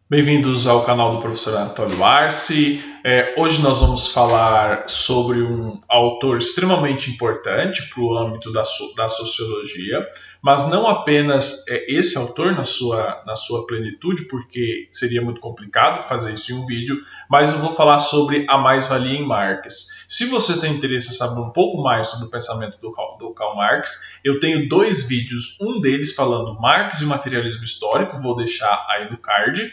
Bem-vindos ao canal do professor Antônio Arce. Hoje nós vamos falar sobre um autor extremamente importante para o âmbito da sociologia, mas não apenas esse autor na sua plenitude, porque seria muito complicado fazer isso em um vídeo, mas eu vou falar sobre a mais-valia em Marx. Se você tem interesse em saber um pouco mais sobre o pensamento do Karl Marx, eu tenho dois vídeos, um deles falando Marx e o materialismo histórico, vou deixar aí no card,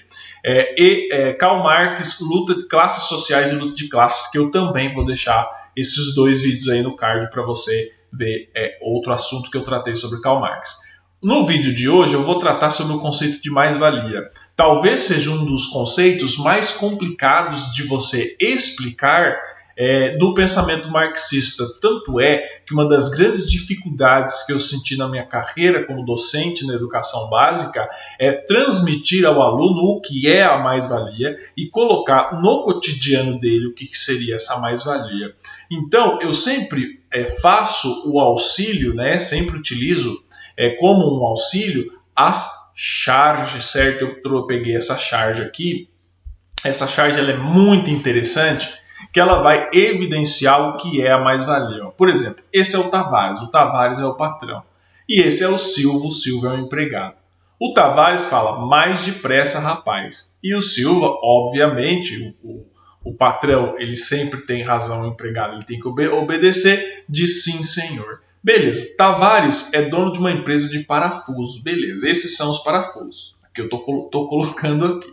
Karl Marx, luta de classes sociais e luta de classes, que eu também vou deixar esses dois vídeos aí no card para você ver outro assunto que eu tratei sobre Karl Marx. No vídeo de hoje eu vou tratar sobre o conceito de mais-valia. Talvez seja um dos conceitos mais complicados de você explicar do pensamento marxista. Tanto é que uma das grandes dificuldades que eu senti na minha carreira como docente na educação básica é transmitir ao aluno o que é a mais-valia e colocar no cotidiano dele o que seria essa mais-valia. Então, eu sempre faço o auxílio, sempre utilizo como um auxílio as charges, certo? Eu peguei essa charge aqui. Essa charge ela é muito interessante, que ela vai evidenciar o que é a mais-valia. Por exemplo, esse é o Tavares é o patrão. E esse é o Silva é o empregado. O Tavares fala, mais depressa, rapaz. E o Silva, obviamente, o patrão, ele sempre tem razão, o empregado ele tem que obedecer, diz sim, senhor. Beleza, Tavares é dono de uma empresa de parafusos. Beleza, esses são os parafusos que eu estou colocando aqui.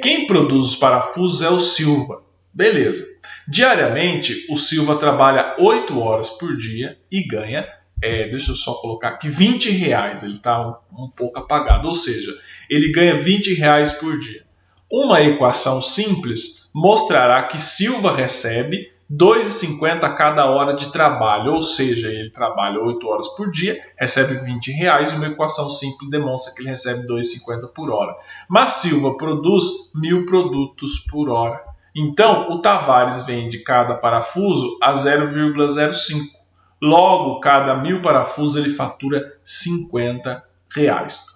Quem produz os parafusos é o Silva. Beleza. Diariamente, o Silva trabalha 8 horas por dia e ganha, deixa eu só colocar aqui, R$20. Ele está um pouco apagado, ou seja, ele ganha R$20 por dia. Uma equação simples mostrará que Silva recebe R$ 2,50 a cada hora de trabalho, ou seja, ele trabalha 8 horas por dia, recebe R$20 e uma equação simples demonstra que ele recebe R$ 2,50 por hora. Mas Silva produz 1.000 produtos por hora. Então, o Tavares vende cada parafuso a 0,05. Logo, cada 1.000 parafusos ele fatura R$50.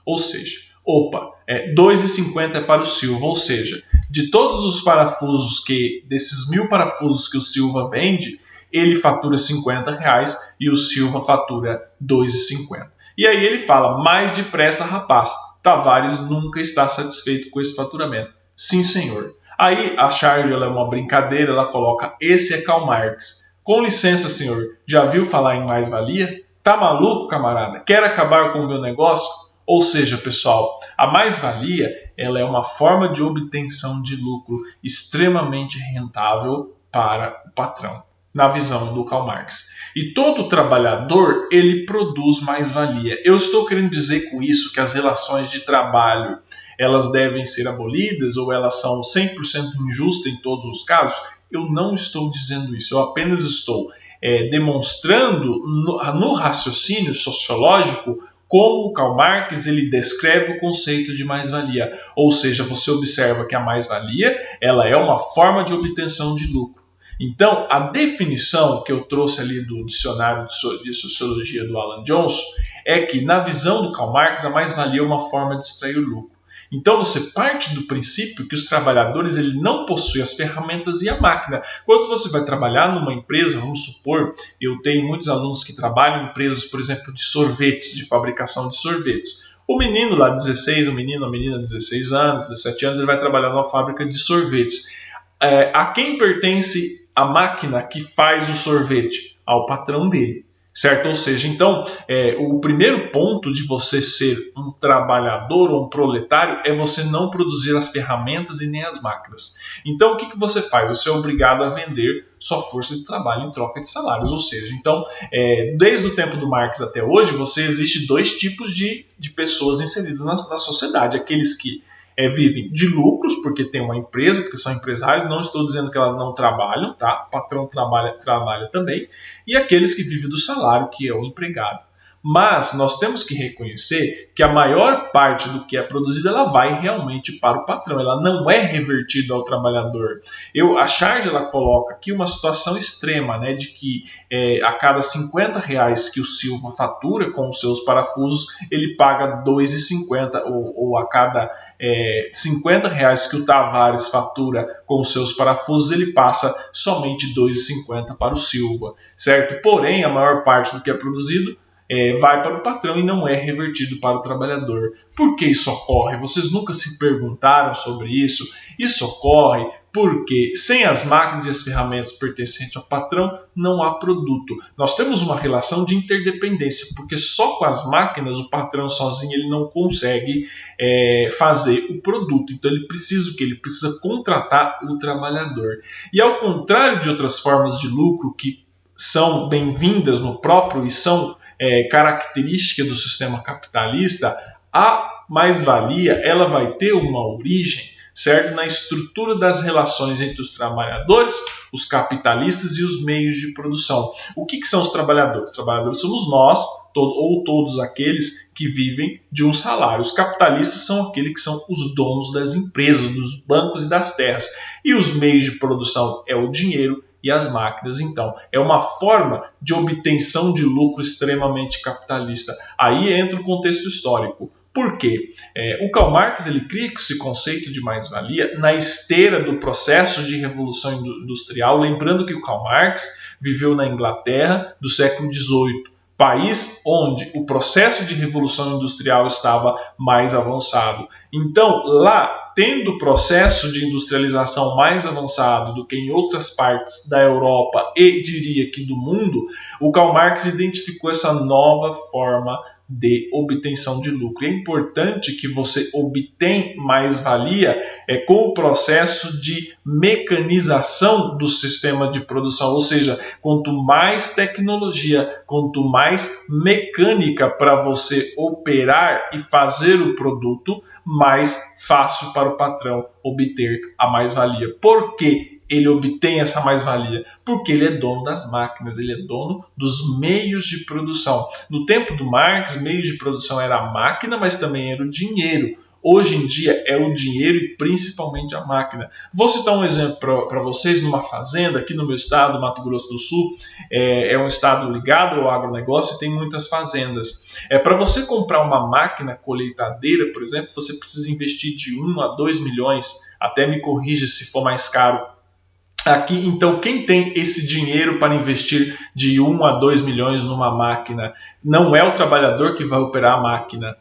Ou seja, R$ 2,50 é para o Silva, ou seja, de todos os parafusos desses 1.000 parafusos que o Silva vende, ele fatura R$50 e o Silva fatura R$ 2,50. E aí ele fala, mais depressa, rapaz, Tavares nunca está satisfeito com esse faturamento. Sim, senhor. Aí a charge ela é uma brincadeira, ela coloca, esse é Karl Marx. Com licença, senhor, já viu falar em mais-valia? Tá maluco, camarada? Quer acabar com o meu negócio? Ou seja, pessoal, a mais-valia ela é uma forma de obtenção de lucro extremamente rentável para o patrão, na visão do Karl Marx. E todo trabalhador, ele produz mais-valia. Eu estou querendo dizer com isso que as relações de trabalho, elas devem ser abolidas ou elas são 100% injustas em todos os casos? Eu não estou dizendo isso, eu apenas estou demonstrando no raciocínio sociológico como o Karl Marx ele descreve o conceito de mais-valia. Ou seja, você observa que a mais-valia ela é uma forma de obtenção de lucro. Então, a definição que eu trouxe ali do dicionário de sociologia do Alan Johnson é que, na visão do Karl Marx, a mais-valia é uma forma de extrair o lucro. Então você parte do princípio que os trabalhadores ele não possuem as ferramentas e a máquina. Quando você vai trabalhar numa empresa, vamos supor, eu tenho muitos alunos que trabalham em empresas, por exemplo, de sorvetes, de fabricação de sorvetes. O menino lá, 16, a menina 16 anos, 17 anos, ele vai trabalhar numa fábrica de sorvetes. A quem pertence a máquina que faz o sorvete? Ao patrão dele. Certo? Ou seja, então, o primeiro ponto de você ser um trabalhador ou um proletário é você não produzir as ferramentas e nem as máquinas. Então, o que você faz? Você é obrigado a vender sua força de trabalho em troca de salários. Ou seja, então, desde o tempo do Marx até hoje, existe dois tipos de pessoas inseridas na sociedade. Aqueles que vivem de lucros, porque tem uma empresa, porque são empresários, não estou dizendo que elas não trabalham, tá? O patrão trabalha também, e aqueles que vivem do salário, que é o empregado. Mas nós temos que reconhecer que a maior parte do que é produzido ela vai realmente para o patrão, ela não é revertida ao trabalhador. A Charge ela coloca aqui uma situação extrema, né, de que a cada R$ 50 que o Silva fatura com os seus parafusos, ele paga R$ 2,50, ou a cada R$ 50 que o Tavares fatura com os seus parafusos, ele passa somente R$ 2,50 para o Silva, certo? Porém, a maior parte do que é produzido vai para o patrão e não é revertido para o trabalhador. Por que isso ocorre? Vocês nunca se perguntaram sobre isso? Isso ocorre porque sem as máquinas e as ferramentas pertencentes ao patrão não há produto. Nós temos uma relação de interdependência, porque só com as máquinas o patrão sozinho ele não consegue fazer o produto. Então ele precisa contratar o trabalhador. E ao contrário de outras formas de lucro que são bem-vindas no próprio e são característica do sistema capitalista, a mais-valia ela vai ter uma origem, certo, na estrutura das relações entre os trabalhadores, os capitalistas e os meios de produção. O que são os trabalhadores? Os trabalhadores somos nós, ou todos aqueles que vivem de um salário. Os capitalistas são aqueles que são os donos das empresas, dos bancos e das terras. E os meios de produção é o dinheiro e as máquinas. Então, é uma forma de obtenção de lucro extremamente capitalista. Aí entra o contexto histórico. Por quê? O Karl Marx ele cria esse conceito de mais-valia na esteira do processo de revolução industrial, lembrando que o Karl Marx viveu na Inglaterra do século XVIII, país onde o processo de revolução industrial estava mais avançado. Então, lá, tendo o processo de industrialização mais avançado do que em outras partes da Europa e, diria que do mundo, o Karl Marx identificou essa nova forma de obtenção de lucro. É importante que você obtenha mais-valia com o processo de mecanização do sistema de produção, ou seja, quanto mais tecnologia, quanto mais mecânica para você operar e fazer o produto, mais fácil para o patrão obter a mais-valia. Por quê? Ele obtém essa mais-valia? Porque ele é dono das máquinas, ele é dono dos meios de produção. No tempo do Marx, meios de produção era a máquina, mas também era o dinheiro. Hoje em dia é o dinheiro e principalmente a máquina. Vou citar um exemplo para vocês. Numa fazenda aqui no meu estado, Mato Grosso do Sul, é um estado ligado ao agronegócio e tem muitas fazendas. Para você comprar uma máquina colheitadeira, por exemplo, você precisa investir de 1 a 2 milhões, até me corrija se for mais caro. Aqui, então, quem tem esse dinheiro para investir de 1 a 2 milhões numa máquina? Não é o trabalhador que vai operar a máquina,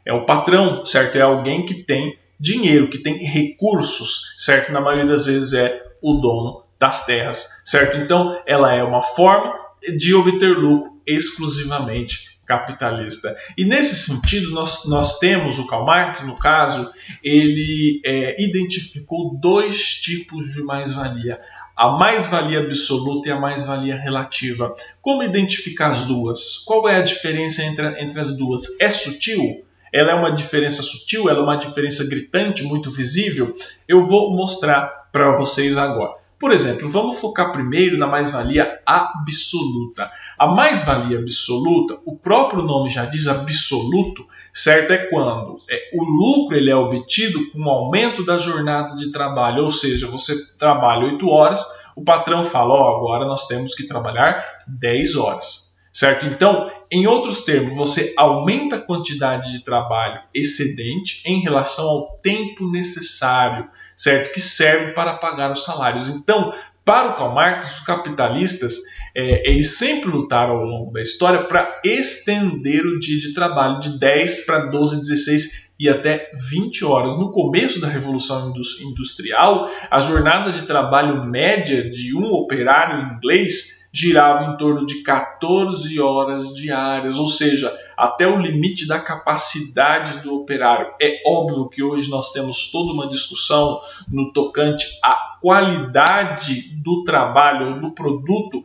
é o patrão, certo? É alguém que tem dinheiro, que tem recursos, certo? Na maioria das vezes é o dono das terras, certo? Então, ela é uma forma de obter lucro exclusivamente capitalista. E nesse sentido, nós temos o Karl Marx, no caso, ele identificou dois tipos de mais-valia. A mais-valia absoluta e a mais-valia relativa. Como identificar as duas? Qual é a diferença entre as duas? É sutil? Ela é uma diferença sutil? Ela é uma diferença gritante, muito visível? Eu vou mostrar para vocês agora. Por exemplo, vamos focar primeiro na mais-valia absoluta. A mais-valia absoluta, o próprio nome já diz absoluto, certo? É quando o lucro ele é obtido com o aumento da jornada de trabalho, ou seja, você trabalha 8 horas, o patrão fala, agora nós temos que trabalhar 10 horas, certo? Então, em outros termos, você aumenta a quantidade de trabalho excedente em relação ao tempo necessário, certo? Que serve para pagar os salários. Então, para o Karl Marx, os capitalistas, eles sempre lutaram ao longo da história para estender o dia de trabalho de 10 para 12, 16 e até 20 horas. No começo da Revolução Industrial, a jornada de trabalho média de um operário inglês girava em torno de 14 horas diárias, ou seja, até o limite da capacidade do operário. É óbvio que hoje nós temos toda uma discussão no tocante à qualidade do trabalho ou do produto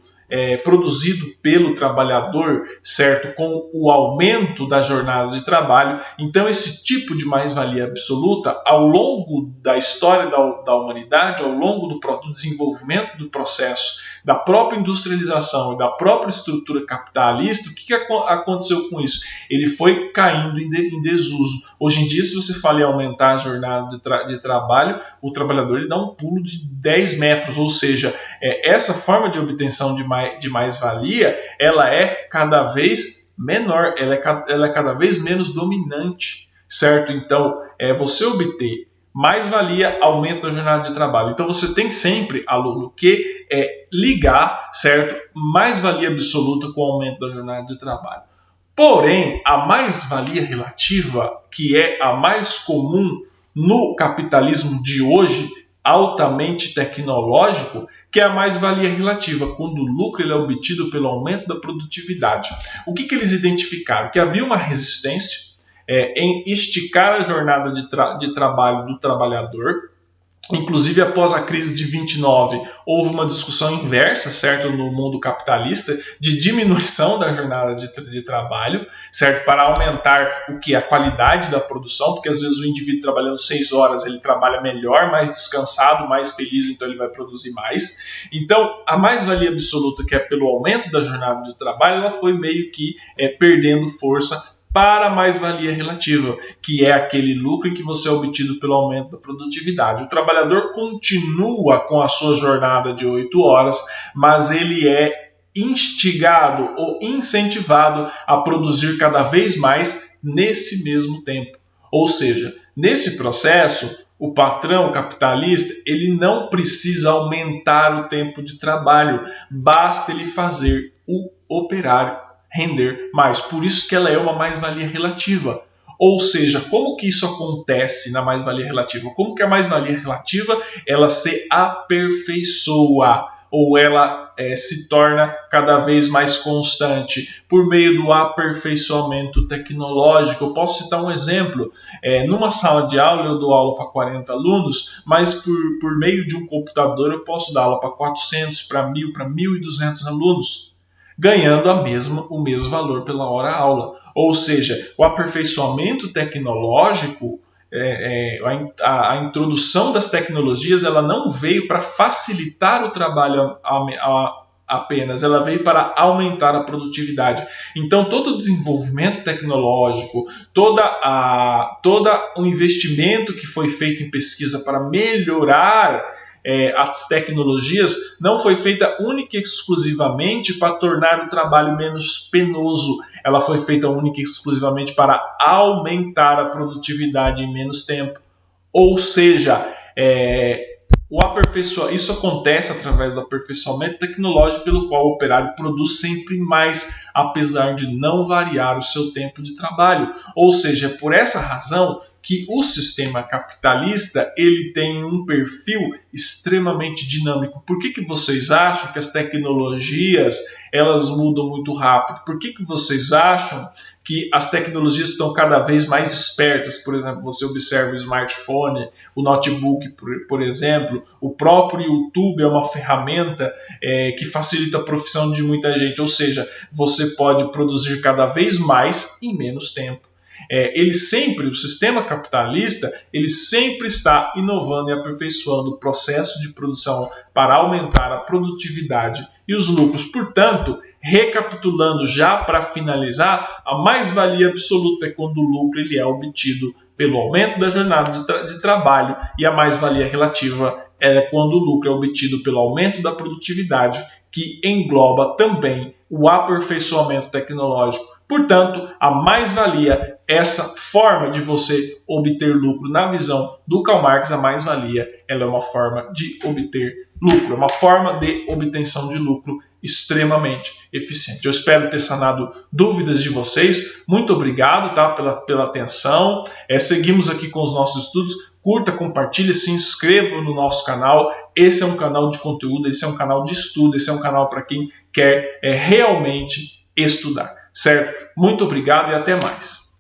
produzido pelo trabalhador, certo? Com o aumento da jornada de trabalho. Então, esse tipo de mais-valia absoluta, ao longo da história da humanidade, ao longo do desenvolvimento do processo, da própria industrialização e da própria estrutura capitalista, o que aconteceu com isso? Ele foi caindo em desuso. Hoje em dia, se você fala em aumentar a jornada de trabalho, o trabalhador ele dá um pulo de 10 metros, ou seja, essa forma de obtenção de mais-valia, ela é cada vez menor, ela é cada vez menos dominante, certo? Então, você obter mais-valia aumenta a jornada de trabalho. Então, você tem sempre, aluno, que ligar, certo? Mais-valia absoluta com o aumento da jornada de trabalho. Porém, a mais-valia relativa, que é a mais comum no capitalismo de hoje, altamente tecnológico, que é a mais-valia relativa, quando o lucro ele é obtido pelo aumento da produtividade. O que eles identificaram? Que havia uma resistência em esticar a jornada de trabalho do trabalhador. Inclusive, após a crise de 29, houve uma discussão inversa, certo, no mundo capitalista, de diminuição da jornada de trabalho, certo, para aumentar o que? A qualidade da produção, porque às vezes o indivíduo trabalhando 6 horas, ele trabalha melhor, mais descansado, mais feliz, então ele vai produzir mais. Então, a mais-valia absoluta, que é pelo aumento da jornada de trabalho, ela foi meio que perdendo força para a mais-valia relativa, que é aquele lucro que você é obtido pelo aumento da produtividade. O trabalhador continua com a sua jornada de 8 horas, mas ele é instigado ou incentivado a produzir cada vez mais nesse mesmo tempo. Ou seja, nesse processo, o patrão capitalista ele não precisa aumentar o tempo de trabalho, basta ele fazer o operário render mais. Por isso que ela é uma mais-valia relativa. Ou seja, como que isso acontece na mais-valia relativa? Como que a mais-valia relativa ela se aperfeiçoa ou ela se torna cada vez mais constante por meio do aperfeiçoamento tecnológico. Eu posso citar um exemplo. Numa sala de aula eu dou aula para 40 alunos, mas por meio de um computador eu posso dar aula para 400, para 1.000, para 1.200 alunos, ganhando o mesmo valor pela hora aula. Ou seja, o aperfeiçoamento tecnológico, a introdução das tecnologias, ela não veio para facilitar o trabalho apenas, ela veio para aumentar a produtividade. Então, todo o desenvolvimento tecnológico, todo o investimento que foi feito em pesquisa para melhorar as tecnologias não foi feita única e exclusivamente para tornar o trabalho menos penoso. Ela foi feita única e exclusivamente para aumentar a produtividade em menos tempo. Ou seja, isso acontece através do aperfeiçoamento tecnológico pelo qual o operário produz sempre mais, apesar de não variar o seu tempo de trabalho. Ou seja, é por essa razão que o sistema capitalista ele tem um perfil extremamente dinâmico. Por que vocês acham que as tecnologias elas mudam muito rápido? Por que vocês acham que as tecnologias estão cada vez mais espertas? Por exemplo, você observa o smartphone, o notebook, por exemplo, o próprio YouTube é uma ferramenta que facilita a profissão de muita gente, ou seja, você pode produzir cada vez mais em menos tempo. O sistema capitalista, ele sempre está inovando e aperfeiçoando o processo de produção para aumentar a produtividade e os lucros. Portanto, recapitulando já para finalizar, a mais-valia absoluta é quando o lucro ele é obtido pelo aumento da jornada de trabalho e a mais-valia relativa é quando o lucro é obtido pelo aumento da produtividade, que engloba também o aperfeiçoamento tecnológico. Portanto, a mais-valia, essa forma de você obter lucro na visão do Karl Marx, a mais-valia ela é uma forma de obter lucro, é uma forma de obtenção de lucro extremamente eficiente. Eu espero ter sanado dúvidas de vocês. Muito obrigado pela atenção. Seguimos aqui com os nossos estudos. Curta, compartilhe, se inscreva no nosso canal. Esse é um canal de conteúdo, esse é um canal de estudo, esse é um canal para quem quer realmente estudar. Certo? Muito obrigado e até mais.